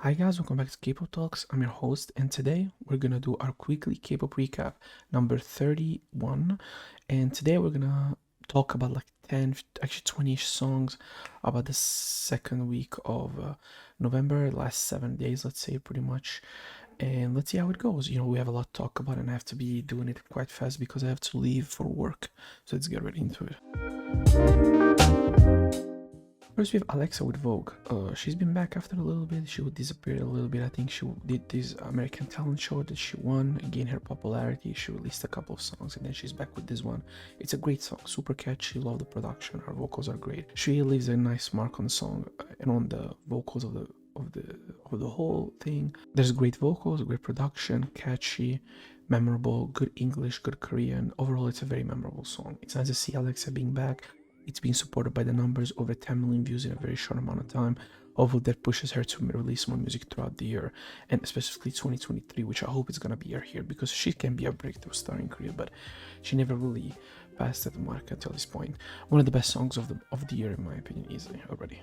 Hi guys, welcome back to K-pop Talks. I'm your host, and today we're gonna do our weekly K-pop recap number 31. And today we're gonna talk about like 10, actually 20-ish songs about the second week of November, last 7 days, let's say, pretty much. And let's see how it goes. We have a lot to talk about, and I have to be doing it quite fast because I have to leave for work. So let's get right into it. First, we have Alexa with Vogue. She's been back after a little bit. She would disappear a little bit. I think she did this American talent show that she won, gained her popularity. She released a couple of songs, and then she's back with this one. It's a great song, super catchy. Love the production. Her vocals are great. She leaves a nice mark on the song and on the vocals of the whole thing. There's great vocals, great production, catchy, memorable, good English, good Korean. Overall, it's a very memorable song. It's nice to see Alexa being back. It's being supported by the numbers, over 10 million views in a very short amount of time. Although that pushes her to release more music throughout the year, and specifically 2023, which I hope is gonna be her year because she can be a breakthrough star in Korea, but she never really passed that mark until this point. One of the best songs of the year, in my opinion, easily already.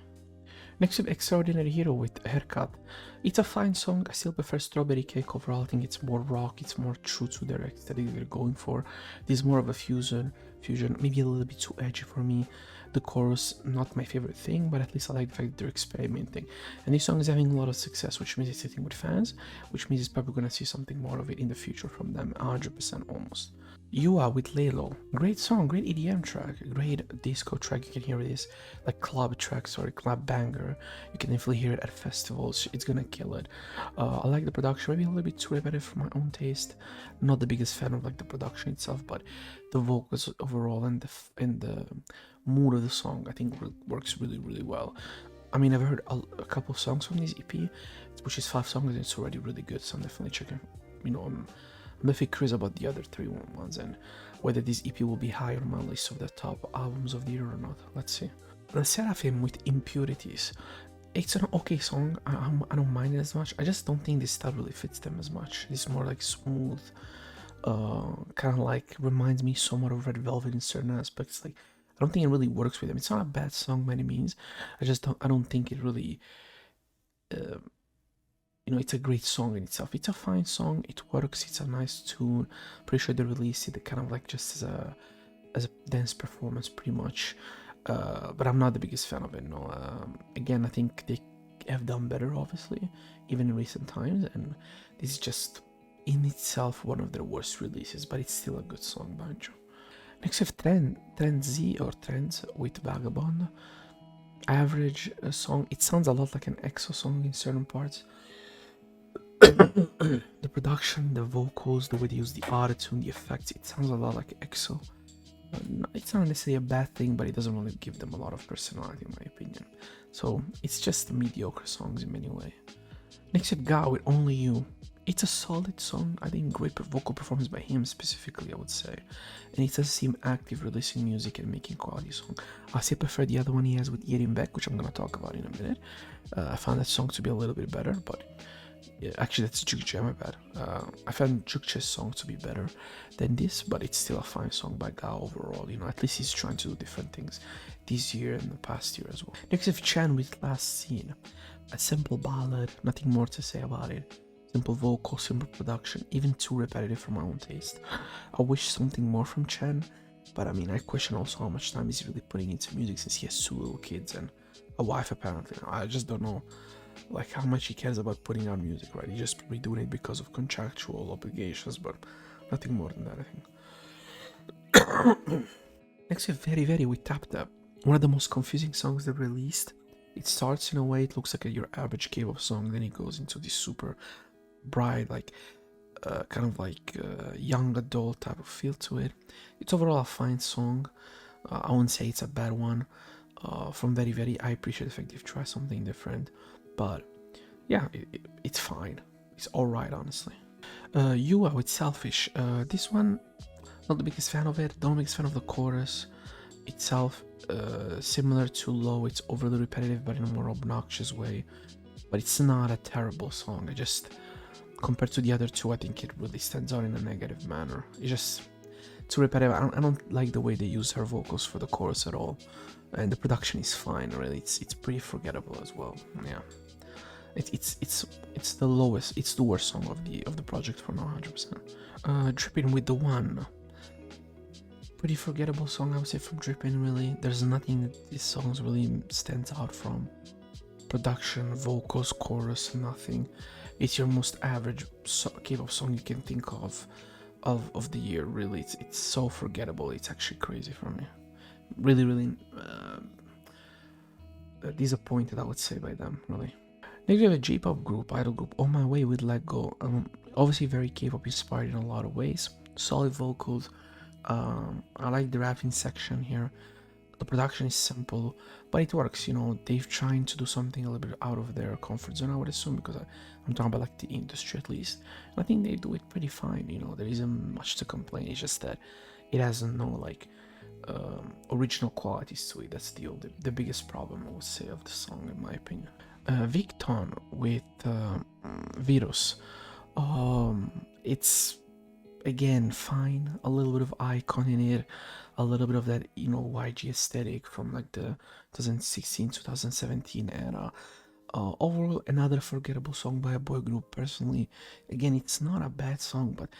Next we have Extraordinary Hero with Haircut. It's a fine song. I still prefer Strawberry Cake overall. I think it's more rock, it's more true to their aesthetic they're going for. This is more of a fusion, maybe a little bit too edgy for me. The chorus, not my favorite thing, but at least I like the fact that they're experimenting. And this song is having a lot of success, which means it's hitting with fans, which means it's probably gonna see something more of it in the future from them, 100% almost. You Are with Lalo. Great song, great EDM track, great disco track. You can hear this like club track, club banger. You can definitely hear it at festivals. It's gonna kill it. I like the production, maybe a little bit too repetitive for my own taste. Not the biggest fan of like the production itself, but the vocals overall and the mood of the song I think works really well. I mean, I've heard a couple of songs from this EP, which is 5 songs, and it's already really good. So I'm definitely checking. I'm definitely curious about the other 3 ones and whether this EP will be high on my list of the top albums of the year or not. Let's see. The Seraphim with Impurities. It's an okay song. I don't mind it as much. I just don't think this style really fits them as much. It's more like smooth, kind of like reminds me somewhat of Red Velvet in certain aspects. Like I don't think it really works with them. It's not a bad song by any means. I don't think it really. It's a great song in itself. It's a fine song. It works. It's a nice tune. Pretty sure they released it kind of like just as a dance performance, pretty much. But I'm not the biggest fan of it. No. Again, I think they have done better, obviously, even in recent times. And this is just in itself one of their worst releases, but it's still a good song, Banjo. Next, we have Trends with Vagabond. Average song. It sounds a lot like an EXO song in certain parts. The production, the vocals, the way they use the autotune, the effects, it sounds a lot like EXO. It's not necessarily a bad thing, but it doesn't really give them a lot of personality, in my opinion. So it's just mediocre songs in many ways. Next, we have Ga with Only You. It's a solid song. I think great vocal performance by him specifically, I would say. And it does seem active, releasing music and making quality song. I still prefer the other one he has with Yerin Beck, which I'm gonna talk about in a minute. I found that song to be a little bit better, but yeah, actually that's Jukje, my bad. I found Jukje's song to be better than this, but it's still a fine song by Ga overall. At least he's trying to do different things this year and the past year as well. Next we have Chan with Last Scene. A simple ballad, nothing more to say about it. Simple vocal, simple production, even too repetitive for my own taste. I wish something more from Chen, but I mean, I question also how much time he's really putting into music since he has 2 little kids and a wife apparently. I just don't know like how much he cares about putting out music, right? He's just probably doing it because of contractual obligations, but nothing more than that, I think. Next we have Very Very with Tap Tap. One of the most confusing songs they've released. It starts in a way, it looks like your average K-pop song, then it goes into this super bright, like kind of like young adult type of feel to it. It's overall a fine song. I wouldn't say it's a bad one. From Very Very, I appreciate the fact they've tried something different, but yeah, it's fine. It's alright, honestly. You Are with Selfish. This one, not the biggest fan of it. Not the biggest fan of the chorus itself. Similar to Low, it's overly repetitive, but in a more obnoxious way. But it's not a terrible song. I just, compared to the other 2, I think it really stands out in a negative manner. It's just too repetitive. I don't like the way they use her vocals for the chorus at all, and the production is fine. Really, it's pretty forgettable as well. Yeah. It's the lowest. It's the worst song of the project for now, 100%. Dripping with the One. Pretty forgettable song, I would say, from Dripping. Really, there's nothing that this song really stands out from. Production, vocals, chorus, nothing. It's your most average K-pop song you can think of the year. Really, it's so forgettable. It's actually crazy for me. Really, really disappointed, I would say, by them. Really. Next, we have a J-pop group, idol group, On My Way with Let Go. Obviously, very K-pop inspired in a lot of ways. Solid vocals. I like the rapping section here. The production is simple, but it works. You know, they've trying to do something a little bit out of their comfort zone, I would assume, because I'm talking about like the industry at least. And I think they do it pretty fine. You know, there isn't much to complain. It's just that it has no like original qualities to it. That's the biggest problem, I would say, of the song, in my opinion. Victon with Virus. It's again fine, a little bit of icon in it, a little bit of that, you know, YG aesthetic from like the 2016 2017 era. Overall, another forgettable song by a boy group. Personally, again, it's not a bad song, but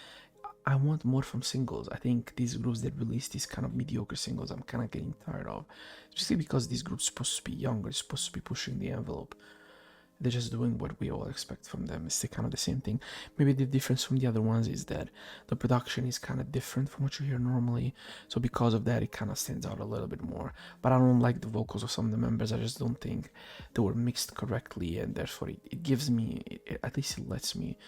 I want more from singles. I think these groups that release these kind of mediocre singles, I'm kind of getting tired of, especially because these groups supposed to be younger, supposed to be pushing the envelope. They're just doing what we all expect from them. It's kind of the same thing. Maybe the difference from the other ones is that the production is kind of different from what you hear normally. So because of that, it kind of stands out a little bit more. But I don't like the vocals of some of the members. I just don't think they were mixed correctly, and therefore it gives me, at least it lets me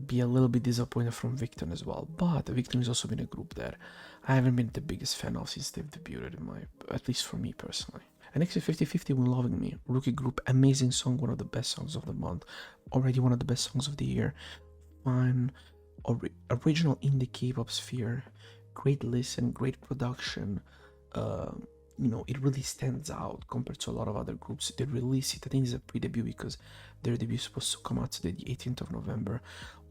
be a little bit disappointed from Victon as well. But Victon has also been a group that I haven't been the biggest fan of since they've debuted, at least for me personally. And next to 50/50 When Loving Me, rookie group, amazing song, one of the best songs of the month, already one of the best songs of the year. Fun, original indie K-pop sphere, great listen, great production. You know, it really stands out compared to a lot of other groups. They release it, I think it's a pre-debut because their debut is supposed to come out today, the 18th of November.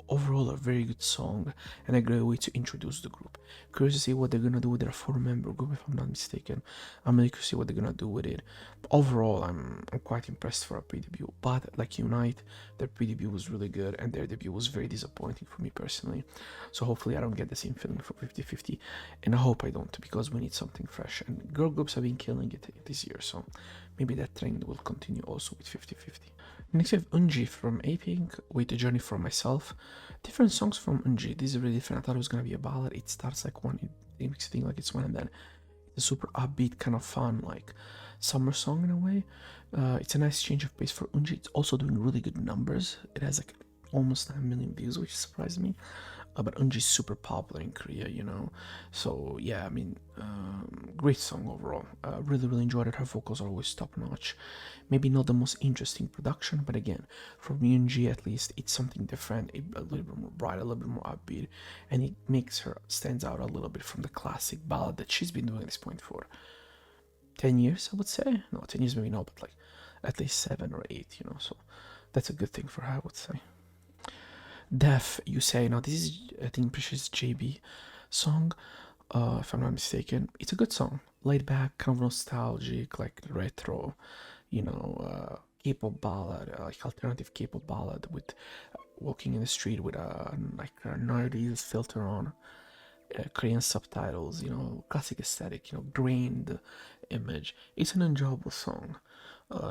Overall, a very good song and a great way to introduce the group. Curious to see what they're gonna do with their four-member group, if I'm not mistaken. I'm really curious to see what they're gonna do with it. But overall, I'm quite impressed for a pre-debut. But like Unite, their pre-debut was really good, and their debut was very disappointing for me personally. So hopefully, I don't get the same feeling for 50/50, and I hope I don't, because we need something fresh. And girl groups have been killing it this year, so maybe that trend will continue also with 50/50. Next we have Unji from A-Pink with A Journey for Myself. Different songs from Unji. This is really different. I thought it was gonna be a ballad. It starts like one, it makes you think like it's one, and then it's a super upbeat, kind of fun, like summer song in a way. It's a nice change of pace for Unji. It's also doing really good numbers. It has like almost 9 million views, which surprised me. But Unji is super popular in Korea, you know. So yeah, I mean, great song overall. Really, really enjoyed it. Her vocals are always top notch. Maybe not the most interesting production, but again, for Unji at least, it's something different, a little bit more bright, a little bit more upbeat, and it makes her stands out a little bit from the classic ballad that she's been doing at this point for 10 years, I would say. No, 10 years maybe not, but like at least 7 or 8, you know. So that's a good thing for her, I would say. Def, You Say. Now, this is, I think, Precious JB song, if I'm not mistaken. It's a good song. Laid back, kind of nostalgic, like retro, you know, K-pop ballad, like alternative K-pop ballad with walking in the street with a like a 90s filter on, Korean subtitles, you know, classic aesthetic, you know, grained image. It's an enjoyable song,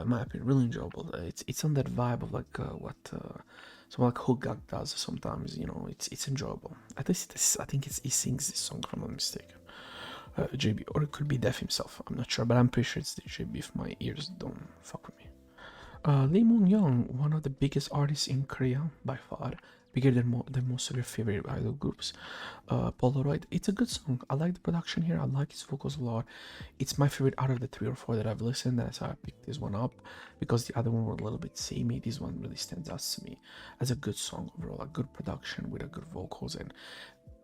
in my opinion, really enjoyable. It's on that vibe of like what someone like Hogak does sometimes. You know, it's enjoyable. At least I think he sings this song, if I'm not mistaken. JB, or it could be Def himself. I'm not sure, but I'm pretty sure it's the JB if my ears don't fuck with me. Lee Moon Young, one of the biggest artists in Korea by far, bigger than most of your favorite idol groups. Polaroid, it's a good song. I like the production here. I like his vocals a lot. It's my favorite out of the 3 or 4 that I've listened. That's how I picked this one up, because the other one were a little bit samey. This one really stands out to me as a good song overall, a good production with a good vocals, and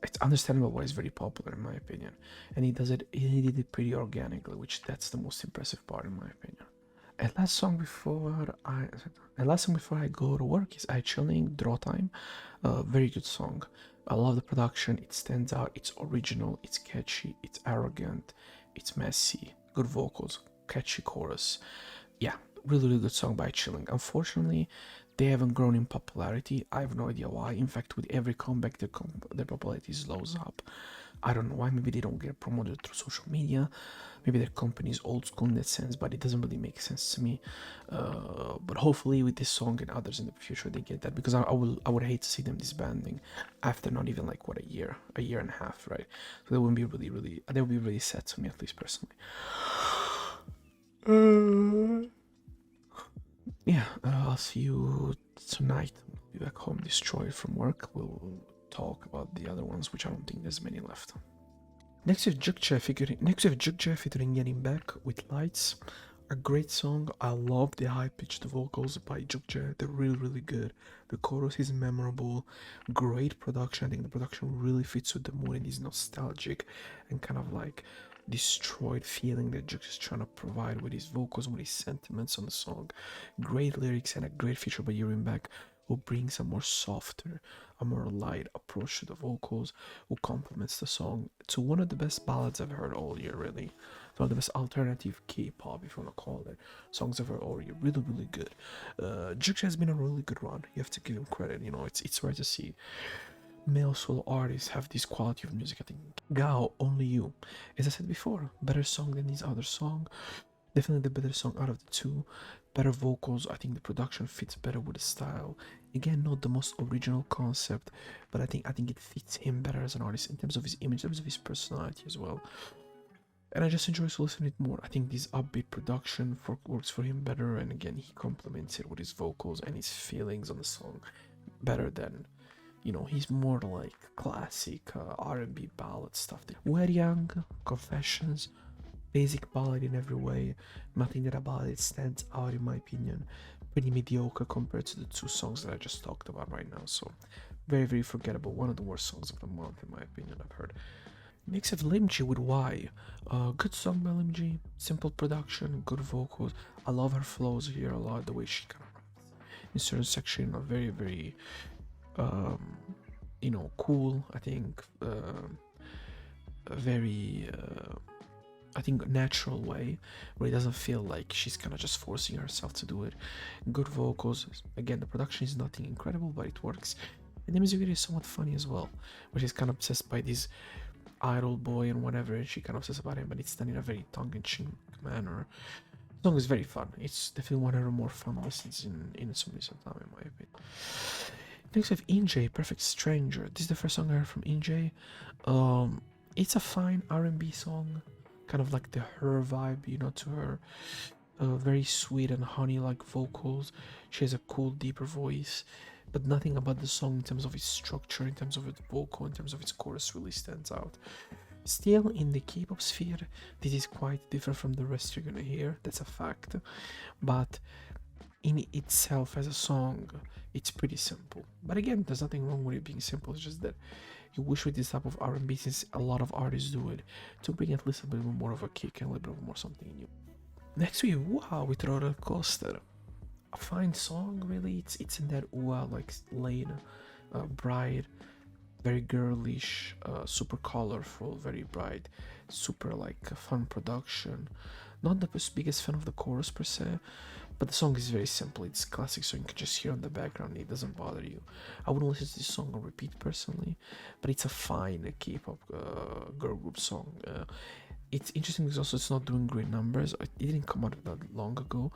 it's understandable why it's very popular in my opinion. And he did it pretty organically, which that's the most impressive part in my opinion. And last song before I go to work is I Chilling Draw Time. Very good song. I love the production. It stands out. It's original. It's catchy. It's arrogant. It's messy. Good vocals. Catchy chorus. Yeah, Really, really good song by Chilling. Unfortunately, they haven't grown in popularity. I have no idea why. In fact, with every comeback, their popularity slows up. I don't know why. Maybe they don't get promoted through social media. Maybe their company is old school in that sense, but it doesn't really make sense to me. But hopefully, with this song and others in the future, they get that because I would hate to see them disbanding after not even like what a year and a half, right? So that would be that would be really sad to me, at least personally. Yeah, I'll see you tonight. I'll be back home destroyed from work. We'll talk about the other ones, which I don't think there's many left. Next we have Jukja featuring Getting Back with Lights. A great song. I love the high pitched vocals by Jukja. They're really, really good. The chorus is memorable. Great production. I think the production really fits with the mood and is nostalgic and kind of like destroyed feeling that Jukja is trying to provide with his vocals, with his sentiments on the song. Great lyrics and a great feature by Yerin Back, who brings a more softer, a more light approach to the vocals, who complements the song to one of the best ballads I've heard all year, really. One of the best alternative K-pop, if you want to call it, songs I've heard all year. Really, really good. Jukja has been a really good run. You have to give him credit. You know, it's rare to see male solo artists have this quality of music. I think Gao, Only You, as I said before, better song than his other song. Definitely the better song out of the two. Better vocals. I think the production fits better with the style. Again, not the most original concept, but I think it fits him better as an artist in terms of his image, in terms of his personality as well. And I just enjoy to listen to it more. I think this upbeat production works for him better, and again, he complements it with his vocals and his feelings on the song better than, he's more like classic R&B ballad stuff. We're Young, Confessions, basic ballad in every way. Nothing that about it stands out in my opinion. Pretty mediocre compared to the two songs that I just talked about right now. So very, very forgettable. One of the worst songs of the month in my opinion I've heard. Next have Limji with Why. Good song by Limji. Simple production, good vocals. I love her flows here a lot. The way she kind of in certain section are very, very cool. I think very I think natural way where it doesn't feel like she's kind of just forcing herself to do it. Good vocals. Again, the production is nothing incredible, but it works. And the music video is somewhat funny as well, where she's kind of obsessed by this idol boy and whatever, and she kind of obsessed about him, but it's done in a very tongue-in-cheek manner. The song is very fun. It's definitely one of the more fun listens in some recent time, in my opinion. Next we have Injay, Perfect Stranger. This is the first song I heard from Injay. It's a fine R&B song, kind of like the her vibe, to her. Very sweet and honey-like vocals. She has a cool, deeper voice, but nothing about the song in terms of its structure, in terms of its vocal, in terms of its chorus really stands out. Still in the K-pop sphere, this is quite different from the rest you're gonna hear. That's a fact, but in itself as a song, it's pretty simple. But again, there's nothing wrong with it being simple. It's just that you wish with this type of R&B, since a lot of artists do it, to bring at least a bit more of a kick and a little bit more something new. Next we have Wow with Roller Coaster. A fine song, really. It's in that wow like lane, bright, very girlish, super colorful, very bright, super like fun production. Not the biggest fan of the chorus per se, but the song is very simple. It's classic, so you can just hear in the background. It doesn't bother you. I wouldn't listen to this song on repeat personally, but it's a fine K-pop girl group song. It's interesting because also it's not doing great numbers. It didn't come out that long ago,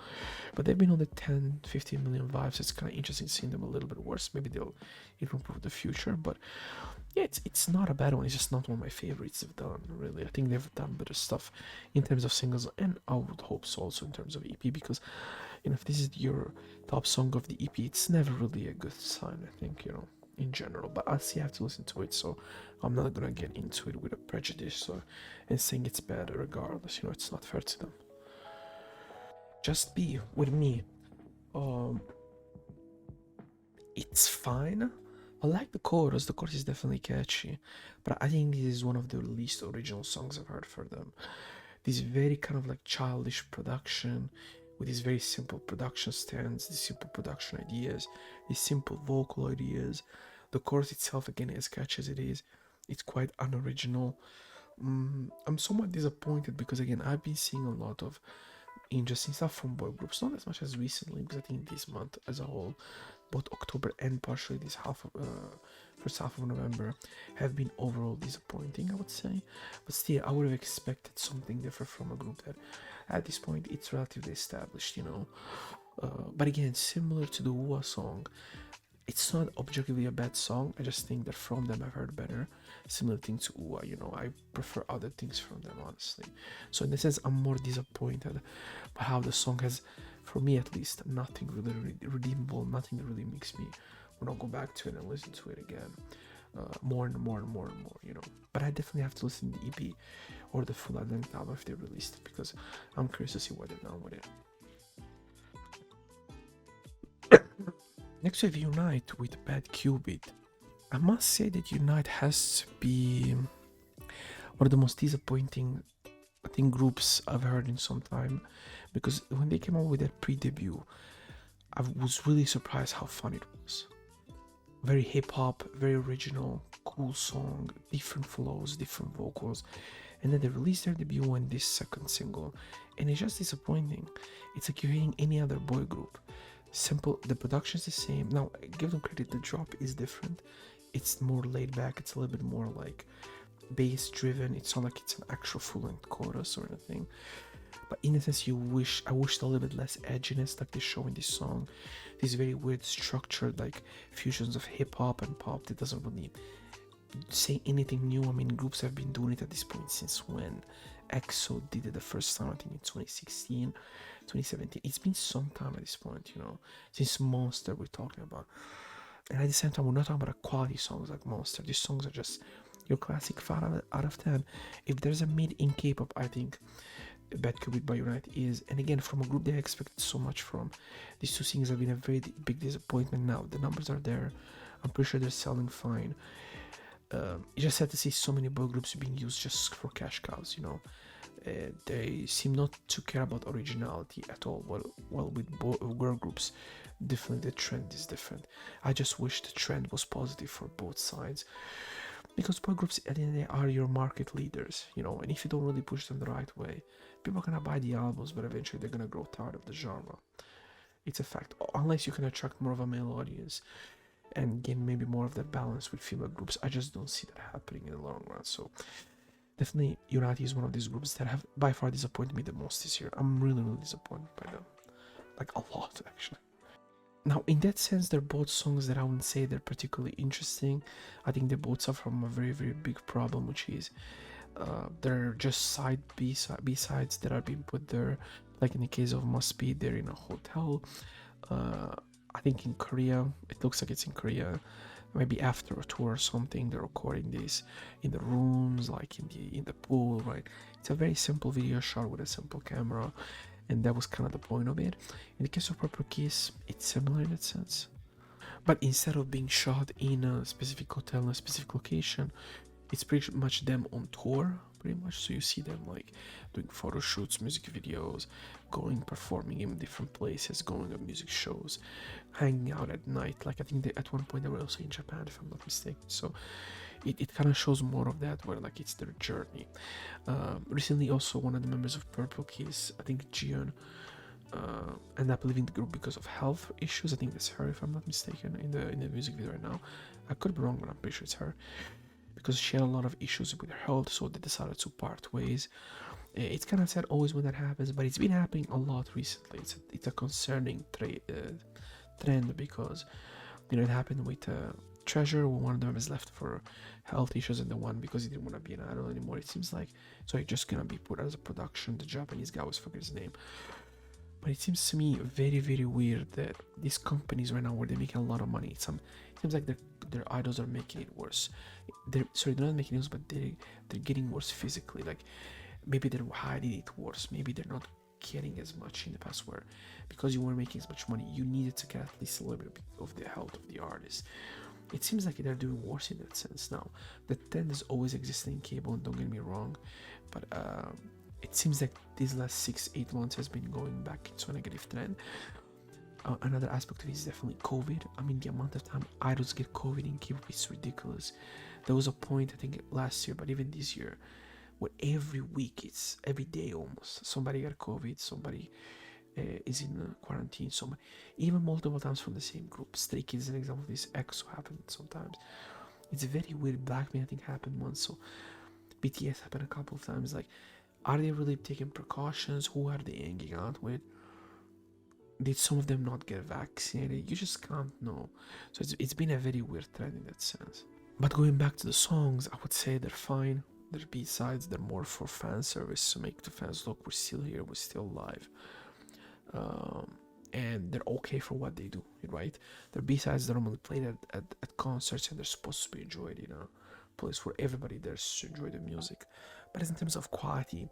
but they've been on the 10, 15 million vibes. It's kind of interesting seeing them a little bit worse. Maybe they'll improve in the future, but yeah, it's not a bad one. It's just not one of my favorites they've done, really. I think they've done better stuff in terms of singles, and I would hope so also in terms of EP, because if this is your top song of the EP, it's never really a good sign, I think, in general. But I see, I have to listen to it, so I'm not gonna get into it with a prejudice and saying it's bad regardless. It's not fair to them. Just Be with Me. Um, it's fine. I like the chorus. The chorus is definitely catchy, but I think this is one of the least original songs I've heard for them. This very kind of like childish production, with these very simple production stands, these simple production ideas, these simple vocal ideas. The chorus itself, again, as catchy as it is, it's quite unoriginal. I'm somewhat disappointed because, again, I've been seeing a lot of interesting stuff from boy groups. Not as much as recently, because I think this month as a whole, both October and partially this first half of November, have been overall disappointing, I would say. But still, I would have expected something different from a group that, at this point, it's relatively established, you know. But again, similar to the Wua song, it's not objectively a bad song. I just think that from them I've heard better. Similar thing to Ua, you know, I prefer other things from them, honestly. So in the sense, I'm more disappointed by how the song has, for me at least, nothing really redeemable, nothing that really makes me want to go back to it and listen to it again. More and more and more and more, you know. But I definitely have to listen to the EP or the full length album if they released it, because I'm curious to see what they've done with it. Next we have Unite with Bad Qubit. I must say that Unite has to be one of the most disappointing, I think, groups I've heard in some time, because when they came out with their pre-debut, I was really surprised how fun it was. Very hip hop, very original, cool song, different flows, different vocals, and then they released their debut and this second single, and it's just disappointing. It's like you're hearing any other boy group. Simple, the production's the same. Now, give them credit, the drop is different. It's more laid back, it's a little bit more like bass driven. It's not like it's an actual full-length chorus or anything. But in a sense, I wished a little bit less edginess like they show in this song. These very weird structured like fusions of hip hop and pop that doesn't really say anything new. I mean, groups have been doing it at this point since when EXO did it the first time, I think in 2016, 2017. It's been some time at this point, you know, since Monster we're talking about. And at the same time, we're not talking about quality songs like Monster. These songs are just your classic 5 out of 10. If there's a mid in K-pop, I think Bad Cupid by Unite is. And again, from a group they expected so much from, these two singles have been a very big disappointment. Now the numbers are there, I'm pretty sure they're selling fine. You just had to see so many boy groups being used just for cash cows, you know. They seem not to care about originality at all. Well, with girl groups, definitely the trend is different. I just wish the trend was positive for both sides, because boy groups at the end of the day are your market leaders, you know. And if you don't really push them the right way, people are gonna buy the albums, but eventually they're gonna grow tired of the genre. It's a fact. Unless you can attract more of a male audience and gain maybe more of that balance with female groups, I just don't see that happening in the long run. So definitely Unity is one of these groups that have by far disappointed me the most this year. I'm really disappointed by them, like a lot actually. Now in that sense, they're both songs that I wouldn't say they're particularly interesting. I think they both suffer from a very big problem, which is they're just side B-sides that are being put there. Like in the case of Must Be, they're in a hotel. I think in Korea, it looks like it's in Korea, maybe after a tour or something. They're recording this in the rooms, like in the pool, right? It's a very simple video shot with a simple camera, and that was kind of the point of it. In the case of Purple Kiss, it's similar in that sense, but instead of being shot in a specific hotel in a specific location, it's pretty much them on tour, pretty much. So you see them like doing photo shoots, music videos, going performing in different places, going to music shows, hanging out at night. Like I think at one point they were also in Japan, if I'm not mistaken. So it kind of shows more of that, where like it's their journey. Recently also one of the members of Purple Kiss, I think Jiyeon, ended up leaving the group because of health issues. I think that's her, if I'm not mistaken, in the music video right now. I could be wrong, but I'm pretty sure it's her, because she had a lot of issues with her health, so they decided to part ways. It's kind of sad always when that happens, but it's been happening a lot recently. It's a concerning trend, because you know it happened with Treasure, when one of them is left for health issues, and the one because he didn't want to be an idol anymore. It seems like so he's just gonna be put as a production. The Japanese guy, was forget his name. But it seems to me very weird that these companies right now, where they're making a lot of money, it seems like their idols are making it worse. They're not making it worse, but they're getting worse physically. Like maybe they're hiding it worse. Maybe they're not getting as much in the past, where because you weren't making as much money, you needed to get at least a little bit of the health of the artist. It seems like they're doing worse in that sense now. The trend is always existing in cable, don't get me wrong, but it seems like these last 6-8 months has been going back into a negative trend. Another aspect of it is definitely COVID. I mean, the amount of time idols get COVID in K-pop is ridiculous. There was a point, I think last year, but even this year, where every week, it's every day almost, somebody got COVID, somebody is in quarantine, somebody, even multiple times from the same group. Stray Kids is an example of this. EXO happened sometimes. It's very weird. Blackpink, I think, happened once. So BTS happened a couple of times. Like, are they really taking precautions? Who are they hanging out with? Did some of them not get vaccinated? You just can't know. So it's been a very weird trend in that sense. But going back to the songs, I would say they're fine. They're B-sides. They're more for fan service to make the fans look, we're still here, we're still live. And they're okay for what they do, right? They're B-sides. They're normally played at concerts, and they're supposed to be enjoyed, place where everybody there to enjoy the music. But in terms of quality,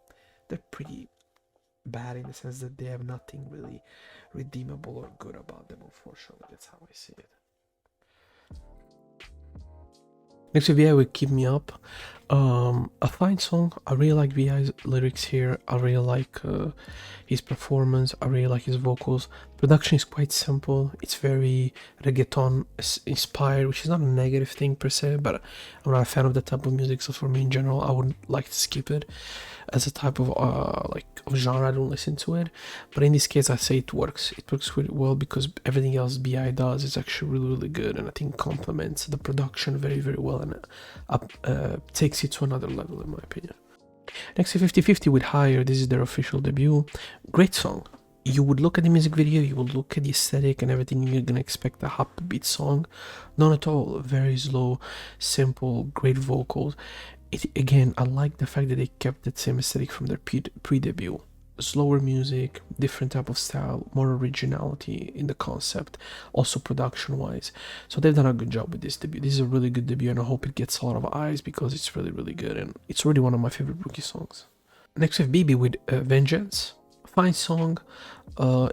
they're pretty bad in the sense that they have nothing really redeemable or good about them, unfortunately. That's how I see it. Next with VI with Keep Me Up. A fine song. I really like VI's lyrics here. I really like his performance. I really like his vocals. Production is quite simple. It's very reggaeton inspired, which is not a negative thing per se, but I'm not a fan of that type of music, so for me in general, I would like to skip it as a type of of genre. I don't listen to it, but in this case, I say it works. It works really well because everything else BI does is actually really good, and I think complements the production very well, and takes it to another level in my opinion. Next, 50/50 with Higher. This is their official debut. Great song. You would look at the music video, you would look at the aesthetic and everything, you're gonna expect a upbeat song. Not at all. Very slow, simple, great vocals. Again, I like the fact that they kept that same aesthetic from their pre-debut. Slower music, different type of style, more originality in the concept, also production wise. So they've done a good job with this debut. This is a really good debut, and I hope it gets a lot of eyes because it's really good, and it's already one of my favorite Rookie songs. Next we have BB with Vengeance. Fine song.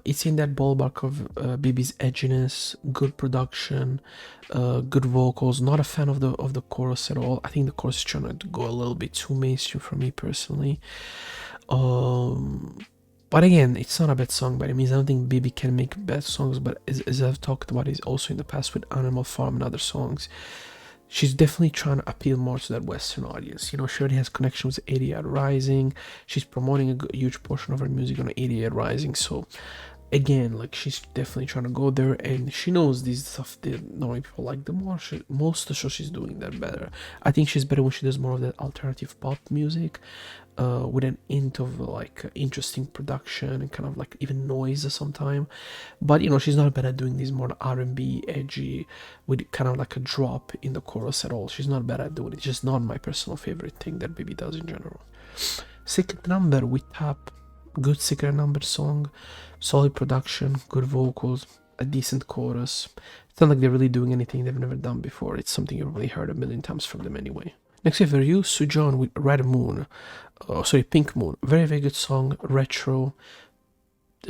It's in that ballpark of BB's edginess, good production, good vocals. Not a fan of the chorus at all. I think the chorus is trying to go a little bit too mainstream for me personally. But again, it's not a bad song by any means. I don't think BB can make bad songs, but as I've talked about, is also in the past with Animal Farm and other songs. She's definitely trying to appeal more to that Western audience. She already has connection with 88 Rising. She's promoting a huge portion of her music on 88 Rising. So again, like, she's definitely trying to go there, and she knows this stuff that normally people like the more. Most of the show she's doing that better. I think she's better when she does more of that alternative pop music, with an hint of like interesting production and kind of like even noise sometimes. But she's not bad at doing these more R&B edgy with kind of like a drop in the chorus at all. She's not bad at doing it. It's just not my personal favorite thing that BB does in general. Secret Number with Tap. Good Secret Number song, solid production, good vocals, a decent chorus. It's not like they're really doing anything they've never done before. It's something you've really heard a million times from them anyway. Next we have Ryu Sujon with Red Moon. Pink Moon. Very good song, retro,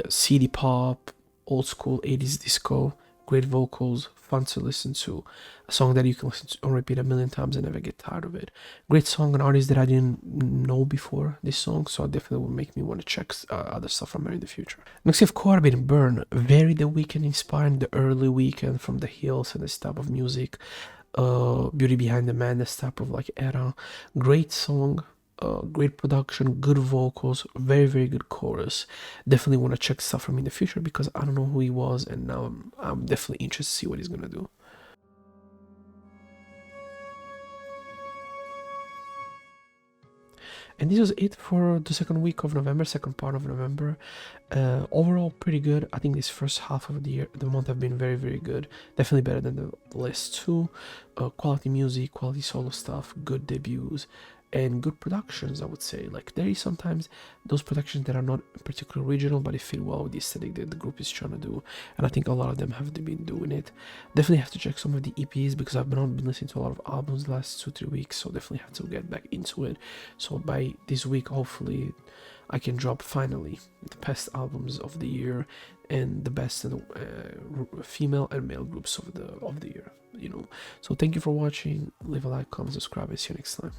CD pop, old school 80s disco, great vocals, fun to listen to. A song that you can listen to or repeat a million times and never get tired of it. Great song, an artist that I didn't know before this song, so it definitely will make me want to check other stuff from her in the future. Next we have Corbin Burn. Very The Weeknd inspiring, the early Weeknd from The Hills and this type of music. Beauty Behind the Madness type of like era. Great song. Great production, good vocals, very good chorus. Definitely want to check stuff from him in the future because I don't know who he was, and now I'm definitely interested to see what he's gonna do. And this was it for the second week of November, second part of November. Overall, pretty good. I think this first half of the month have been very good. Definitely better than the last two. Quality music, quality solo stuff, good debuts, and good productions. I would say, like, there is sometimes those productions that are not particularly original, but they fit well with the aesthetic that the group is trying to do, and I think a lot of them have been doing it. Definitely have to check some of the EPs because I've not been listening to a lot of albums the last 2-3 weeks, so definitely have to get back into it. So by this week, hopefully I can drop finally the best albums of the year and the best female and male groups of the year. So thank you for watching. Leave a like, comment, subscribe, and see you next time.